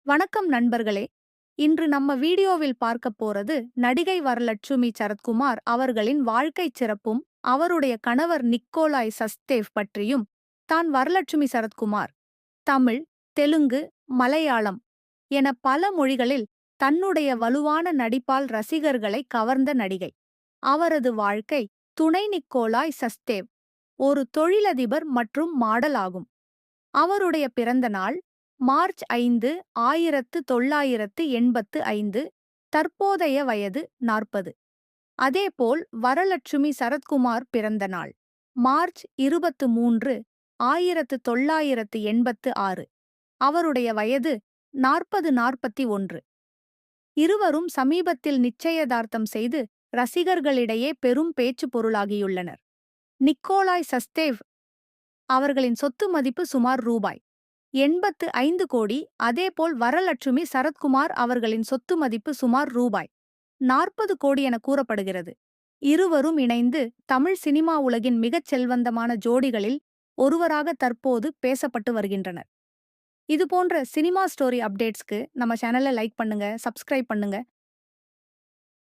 வணக்கம் நண்பர்களே. இன்று நம்ம வீடியோவில் பார்க்க போறது நடிகை வரலட்சுமி சரத்குமார் அவர்களின் வாழ்க்கைச் சிறப்பும் அவருடைய கணவர் நிக்கோலாய் சஸ்தேவ் பற்றியும். தான் வரலட்சுமி சரத்குமார் தமிழ், தெலுங்கு, மலையாளம் என பல மொழிகளில் தன்னுடைய வலுவான நடிப்பால் ரசிகர்களை கவர்ந்த நடிகை. அவரது வாழ்க்கை துணை நிக்கோலாய் சஸ்தேவ் ஒரு தொழிலதிபர் மற்றும் மாடல் ஆகும். அவருடைய பிறந்த நாள் மார்ச் 5, 1985. தற்போதைய வயது 40. அதேபோல் வரலட்சுமி சரத்குமார் பிறந்த நாள் மார்ச் 23, 1986. அவருடைய வயது 40-41. இருவரும் சமீபத்தில் நிச்சயதார்த்தம் செய்து ரசிகர்களிடையே பெரும் பேச்சு பொருளாகியுள்ளனர். நிக்கோலாய் சஸ்தேவ் அவர்களின் சொத்து மதிப்பு சுமார் ரூ. 85 கோடி. அதேபோல் வரலட்சுமி சரத்குமார் அவர்களின் சொத்து மதிப்பு சுமார் ரூ. 40 கோடி என கூறப்படுகிறது. இருவரும் இணைந்து தமிழ் சினிமா உலகின் மிகச் செல்வந்தமான ஜோடிகளில் ஒருவராக தற்போது பேசப்பட்டு வருகின்றனர். இதுபோன்ற சினிமா ஸ்டோரி அப்டேட்ஸ்க்கு நம்ம சேனலை லைக் பண்ணுங்க, சப்ஸ்கிரைப் பண்ணுங்க.